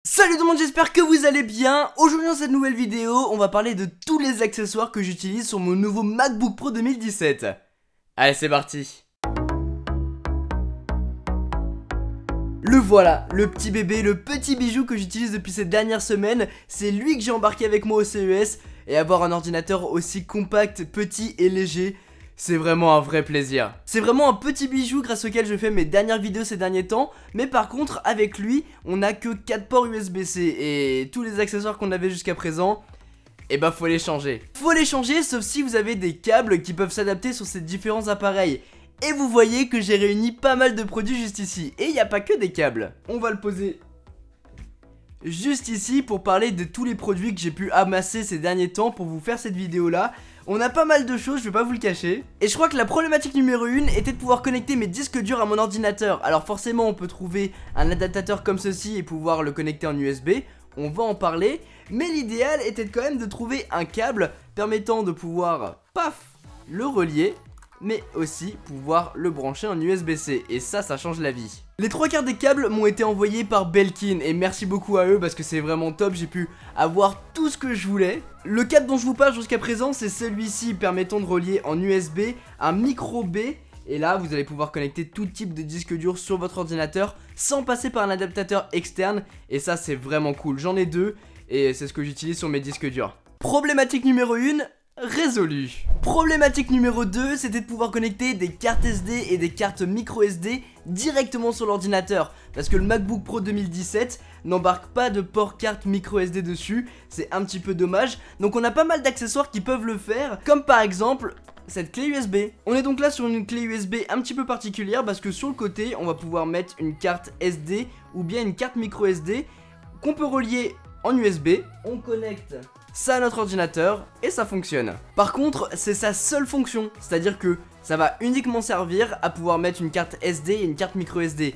Salut tout le monde, j'espère que vous allez bien. Aujourd'hui dans cette nouvelle vidéo, on va parler de tous les accessoires que j'utilise sur mon nouveau MacBook Pro 2017. Allez, c'est parti. Le voilà, le petit bébé, le petit bijou que j'utilise depuis ces dernières semaines. C'est lui que j'ai embarqué avec moi au CES. Et avoir un ordinateur aussi compact, petit et léger, c'est vraiment un vrai plaisir. C'est vraiment un petit bijou grâce auquel je fais mes dernières vidéos ces derniers temps. Mais par contre, avec lui, on n'a que 4 ports USB-C. Et tous les accessoires qu'on avait jusqu'à présent, eh bah faut les changer. Faut les changer, sauf si vous avez des câbles qui peuvent s'adapter sur ces différents appareils. Et vous voyez que j'ai réuni pas mal de produits juste ici. Et il n'y a pas que des câbles. On va le poser juste ici pour parler de tous les produits que j'ai pu amasser ces derniers temps pour vous faire cette vidéo là. On a pas mal de choses, je vais pas vous le cacher. Et je crois que la problématique numéro 1 était de pouvoir connecter mes disques durs à mon ordinateur. Alors forcément on peut trouver un adaptateur comme ceci et pouvoir le connecter en USB. On va en parler. Mais l'idéal était quand même de trouver un câble permettant de pouvoir, paf, le relier, mais aussi pouvoir le brancher en USB-C. Et ça change la vie. Les 3/4 des câbles m'ont été envoyés par Belkin et merci beaucoup à eux parce que c'est vraiment top, j'ai pu avoir tout ce que je voulais. Le câble dont je vous parle jusqu'à présent, c'est celui-ci permettant de relier en USB un micro B. Et là, vous allez pouvoir connecter tout type de disque dur sur votre ordinateur sans passer par un adaptateur externe. Et ça, c'est vraiment cool. J'en ai deux et c'est ce que j'utilise sur mes disques durs. Problématique numéro 1. Résolu. Problématique numéro 2, c'était de pouvoir connecter des cartes SD et des cartes micro SD directement sur l'ordinateur. Parce que le MacBook Pro 2017 n'embarque pas de port carte micro SD dessus. C'est un petit peu dommage. Donc on a pas mal d'accessoires qui peuvent le faire. Comme par exemple cette clé USB. On est donc là sur une clé USB un petit peu particulière parce que sur le côté on va pouvoir mettre une carte SD ou bien une carte micro SD qu'on peut relier en USB. On connecte ça à notre ordinateur et ça fonctionne. Par contre, c'est sa seule fonction, c'est-à-dire que ça va uniquement servir à pouvoir mettre une carte SD et une carte micro SD.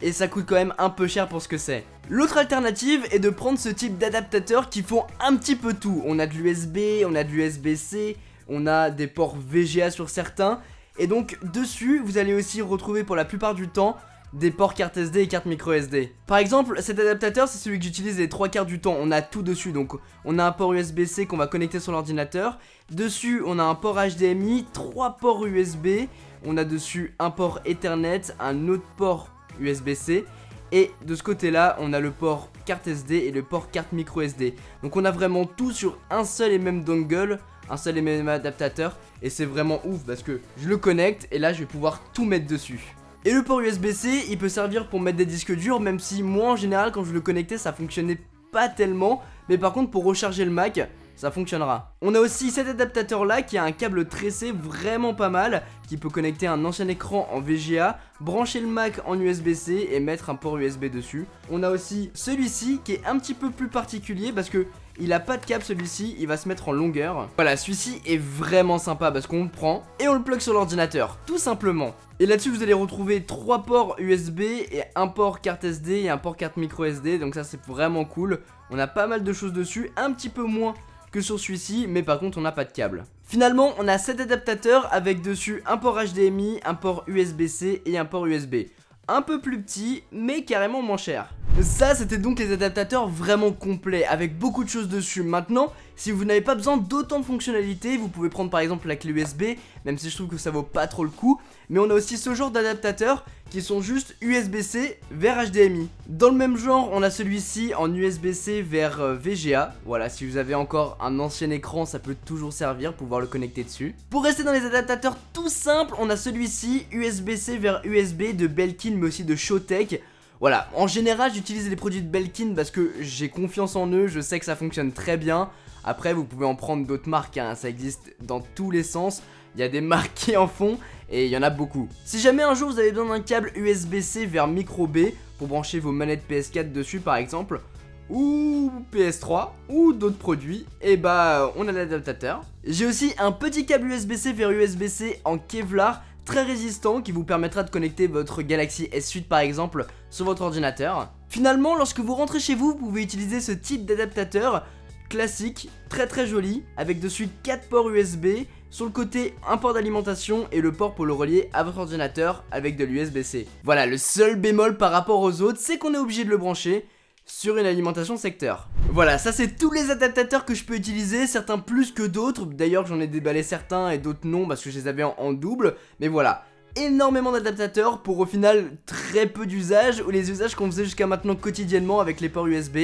Et ça coûte quand même un peu cher pour ce que c'est. L'autre alternative est de prendre ce type d'adaptateurs qui font un petit peu tout. On a de l'USB, on a de l'USB-C, on a des ports VGA sur certains. Et donc dessus, vous allez aussi retrouver pour la plupart du temps des ports carte SD et carte micro SD. Par exemple, cet adaptateur, c'est celui que j'utilise les 3/4 du temps. On a tout dessus, donc on a un port USB-C qu'on va connecter sur l'ordinateur. Dessus, on a un port HDMI, 3 ports USB. On a dessus un port Ethernet, un autre port USB-C. Et de ce côté-là, on a le port carte SD et le port carte micro SD. Donc on a vraiment tout sur un seul et même dongle, un seul et même adaptateur. Et c'est vraiment ouf parce que je le connecte et là, je vais pouvoir tout metmettre dessus. Et le port USB-C, il peut servir pour mettre des disques durs, même si moi en général quand je le connectais ça fonctionnait pas tellement. Mais par contre pour recharger le Mac, ça fonctionnera. On a aussi cet adaptateur là qui a un câble tressé vraiment pas mal, qui peut connecter un ancien écran en VGA, brancher le Mac en USB-C et mettre un port USB dessus. On a aussi celui-ci qui est un petit peu plus particulier parce que il a pas de câble celui-ci, il va se mettre en longueur. Voilà, celui-ci est vraiment sympa parce qu'on le prend et on le plug sur l'ordinateur, tout simplement. Et là-dessus vous allez retrouver 3 ports USB et un port carte SD et un port carte micro SD. Donc ça c'est vraiment cool. On a pas mal de choses dessus, un petit peu moins que sur celui-ci, mais par contre on n'a pas de câble. Finalement on a 7 adaptateurs avec dessus un port HDMI, un port USB-C et un port USB. Un peu plus petit mais carrément moins cher. Ça c'était donc les adaptateurs vraiment complets avec beaucoup de choses dessus. Maintenant si vous n'avez pas besoin d'autant de fonctionnalités, vous pouvez prendre par exemple la clé USB, même si je trouve que ça vaut pas trop le coup. Mais on a aussi ce genre d'adaptateurs qui sont juste USB-C vers HDMI. Dans le même genre on a celui-ci en USB-C vers VGA. Voilà, si vous avez encore un ancien écran ça peut toujours servir pour pouvoir le connecter dessus. Pour rester dans les adaptateurs tout simples, on a celui-ci USB-C vers USB de Belkin mais aussi de Showtech. Voilà, en général j'utilise les produits de Belkin parce que j'ai confiance en eux, je sais que ça fonctionne très bien. Après vous pouvez en prendre d'autres marques, hein, ça existe dans tous les sens. Il y a des marques qui en font et il y en a beaucoup. Si jamais un jour vous avez besoin d'un câble USB-C vers micro B pour brancher vos manettes PS4 dessus par exemple, ou PS3 ou d'autres produits, et bah on a l'adaptateur. J'ai aussi un petit câble USB-C vers USB-C en Kevlar très résistant qui vous permettra de connecter votre Galaxy S8 par exemple sur votre ordinateur. Finalement lorsque vous rentrez chez vous, vous pouvez utiliser ce type d'adaptateur classique, très joli, avec dessus 4 ports USB, sur le côté un port d'alimentation et le port pour le relier à votre ordinateur avec de l'USB-C. Voilà, le seul bémol par rapport aux autres, c'est qu'on est obligé de le brancher. sur une alimentation secteur. Voilà, ça c'est tous les adaptateurs que je peux utiliser, certains plus que d'autres. D'ailleurs j'en ai déballé certains et d'autres non parce que je les avais en double. Mais voilà, énormément d'adaptateurs pour au final très peu d'usages, ou les usages qu'on faisait jusqu'à maintenant quotidiennement avec les ports USB.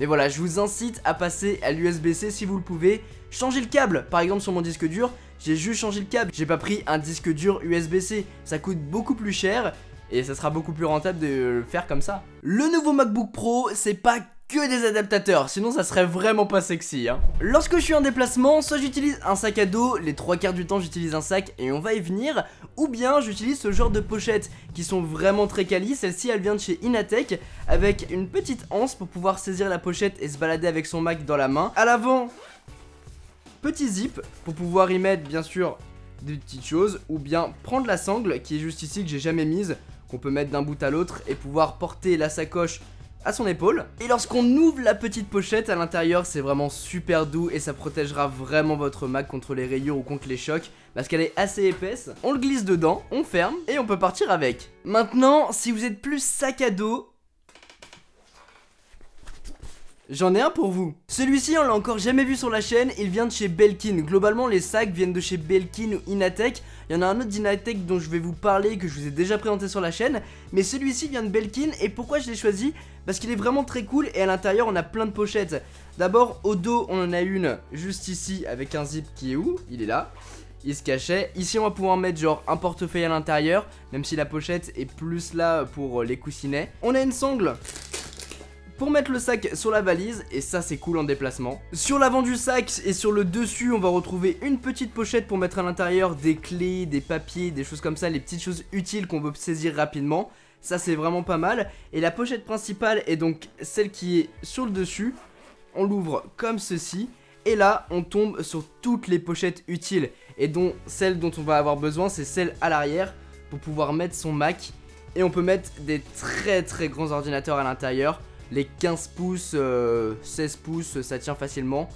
Mais voilà, je vous incite à passer à l'USB-C si vous le pouvez. Changer le câble, par exemple sur mon disque dur, j'ai juste changé le câble. J'ai pas pris un disque dur USB-C, ça coûte beaucoup plus cher. Et ça sera beaucoup plus rentable de le faire comme ça. Le nouveau MacBook Pro, c'est pas que des adaptateurs, sinon ça serait vraiment pas sexy hein. Lorsque je suis en déplacement, soit j'utilise un sac à dos, les 3/4 du temps j'utilise un sac et on va y venir, ou bien j'utilise ce genre de pochettes qui sont vraiment très quali. Celle-ci elle vient de chez Inatech avec une petite anse pour pouvoir saisir la pochette et se balader avec son Mac dans la main. À l'avant, petit zip pour pouvoir y mettre bien sûr des petites choses, ou bien prendre la sangle qui est juste ici que j'ai jamais mise, qu'on peut mettre d'un bout à l'autre et pouvoir porter la sacoche à son épaule. Et lorsqu'on ouvre la petite pochette à l'intérieur, c'est vraiment super doux et ça protégera vraiment votre Mac contre les rayures ou contre les chocs parce qu'elle est assez épaisse. On le glisse dedans, on ferme et on peut partir avec. Maintenant, si vous êtes plus sac à dos, j'en ai un pour vous. Celui-ci on l'a encore jamais vu sur la chaîne, il vient de chez Belkin. Globalement les sacs viennent de chez Belkin ou Inatech. Il y en a un autre d'Inatech dont je vais vous parler, que je vous ai déjà présenté sur la chaîne. Mais celui-ci vient de Belkin, et pourquoi je l'ai choisi? Parce qu'il est vraiment très cool et à l'intérieur on a plein de pochettes. D'abord au dos on en a une juste ici avec un zip qui est où? Il est là. Il se cachait. Ici on va pouvoir mettre genre un portefeuille à l'intérieur, même si la pochette est plus là pour les coussinets. On a une sangle pour mettre le sac sur la valise, et ça c'est cool en déplacement. Sur l'avant du sac et sur le dessus on va retrouver une petite pochette pour mettre à l'intérieur des clés, des papiers, des choses comme ça, les petites choses utiles qu'on veut saisir rapidement. Ça c'est vraiment pas mal. Et la pochette principale est donc celle qui est sur le dessus. On l'ouvre comme ceci et là on tombe sur toutes les pochettes utiles, et dont celle dont on va avoir besoin c'est celle à l'arrière pour pouvoir mettre son Mac. Et on peut mettre des très grands ordinateurs à l'intérieur. Les 15 pouces, 16 pouces, ça tient facilement.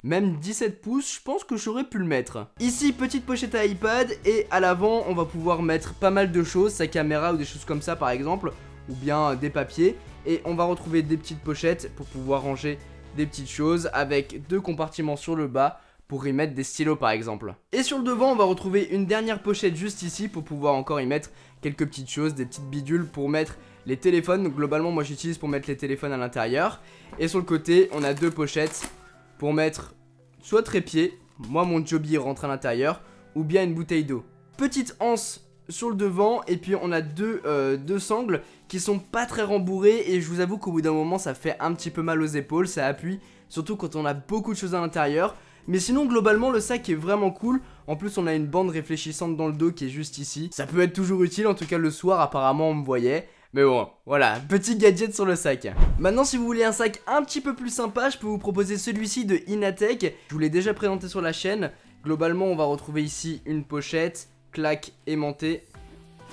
Même 17 pouces, je pense que j'aurais pu le mettre. Ici, petite pochette à iPad, et à l'avant, on va pouvoir mettre pas mal de choses, sa caméra ou des choses comme ça par exemple, ou bien des papiers. Et on va retrouver des petites pochettes pour pouvoir ranger des petites choses, avec 2 compartiments sur le bas pour y mettre des stylos par exemple. Et sur le devant, on va retrouver une dernière pochette juste ici pour pouvoir encore y mettre quelques petites choses, des petites bidules pour mettre les téléphones. Donc globalement moi j'utilise pour mettre les téléphones à l'intérieur. Et sur le côté on a 2 pochettes pour mettre soit trépied, moi mon Joby rentre à l'intérieur, ou bien une bouteille d'eau. Petite anse sur le devant, et puis on a deux sangles qui sont pas très rembourrées, et je vous avoue qu'au bout d'un moment ça fait un petit peu mal aux épaules, ça appuie, surtout quand on a beaucoup de choses à l'intérieur. Mais sinon globalement le sac est vraiment cool. En plus on a une bande réfléchissante dans le dos qui est juste ici. Ça peut être toujours utile, en tout cas le soir apparemment on me voyait. Mais bon, voilà, petit gadget sur le sac. Maintenant si vous voulez un sac un petit peu plus sympa, je peux vous proposer celui-ci de Inatech. Je vous l'ai déjà présenté sur la chaîne. Globalement on va retrouver ici une pochette, claque aimantée.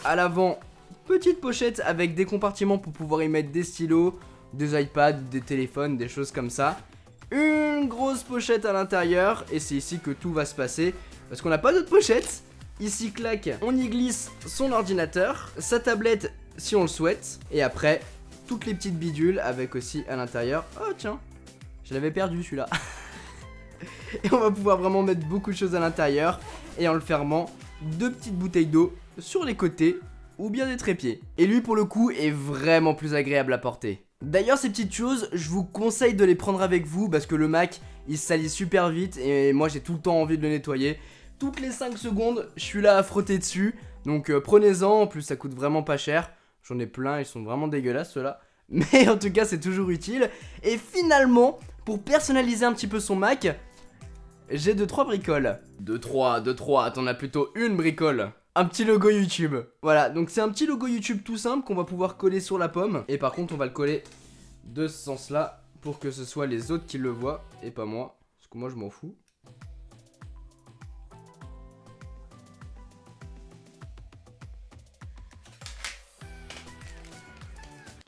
À l'avant, petite pochette avec des compartiments pour pouvoir y mettre des stylos, des iPads, des téléphones, des choses comme ça. Une grosse pochette à l'intérieur, et c'est ici que tout va se passer parce qu'on n'a pas d'autre pochette. Ici claque, on y glisse son ordinateur, sa tablette si on le souhaite, et après toutes les petites bidules avec aussi à l'intérieur. Oh tiens, je l'avais perdu celui-là. Et on va pouvoir vraiment mettre beaucoup de choses à l'intérieur, et en le fermant, 2 petites bouteilles d'eau sur les côtés ou bien des trépieds. Et lui pour le coup est vraiment plus agréable à porter. D'ailleurs ces petites choses, je vous conseille de les prendre avec vous parce que le Mac il se salit super vite et moi j'ai tout le temps envie de le nettoyer. Toutes les 5 secondes je suis là à frotter dessus, donc prenez-en, en plus ça coûte vraiment pas cher. J'en ai plein, ils sont vraiment dégueulasses ceux-là, mais en tout cas c'est toujours utile. Et finalement, pour personnaliser un petit peu son Mac, j'ai 2-3 bricoles. 2-3, t'en as plutôt une bricole. Un petit logo YouTube. Voilà, donc c'est un petit logo YouTube tout simple qu'on va pouvoir coller sur la pomme. Et par contre on va le coller de ce sens là pour que ce soit les autres qui le voient et pas moi, parce que moi je m'en fous.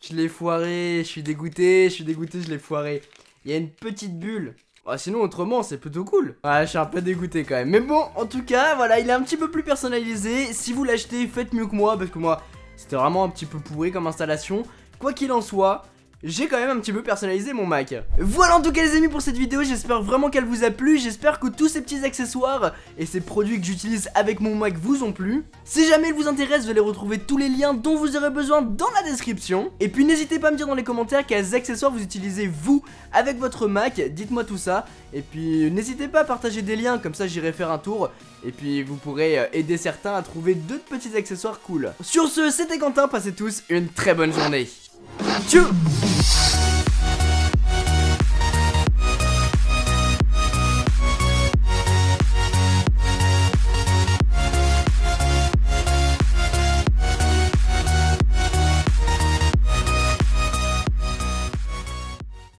Je l'ai foiré, je suis dégoûté, je l'ai foiré. Il y a une petite bulle. Ah, sinon autrement c'est plutôt cool. Ouais, je suis un peu dégoûté quand même. Mais bon, en tout cas voilà, il est un petit peu plus personnalisé. Si vous l'achetez, faites mieux que moi, parce que moi c'était vraiment un petit peu pourri comme installation. Quoi qu'il en soit, j'ai quand même un petit peu personnalisé mon Mac. Voilà en tout cas les amis pour cette vidéo, j'espère vraiment qu'elle vous a plu, j'espère que tous ces petits accessoires et ces produits que j'utilise avec mon Mac vous ont plu. Si jamais ils vous intéressent, vous allez retrouver tous les liens dont vous aurez besoin dans la description. Et puis n'hésitez pas à me dire dans les commentaires quels accessoires vous utilisez vous avec votre Mac, dites-moi tout ça. Et puis n'hésitez pas à partager des liens, comme ça j'irai faire un tour. Et puis vous pourrez aider certains à trouver d'autres petits accessoires cool. Sur ce, c'était Quentin, passez tous une très bonne journée. Tchou!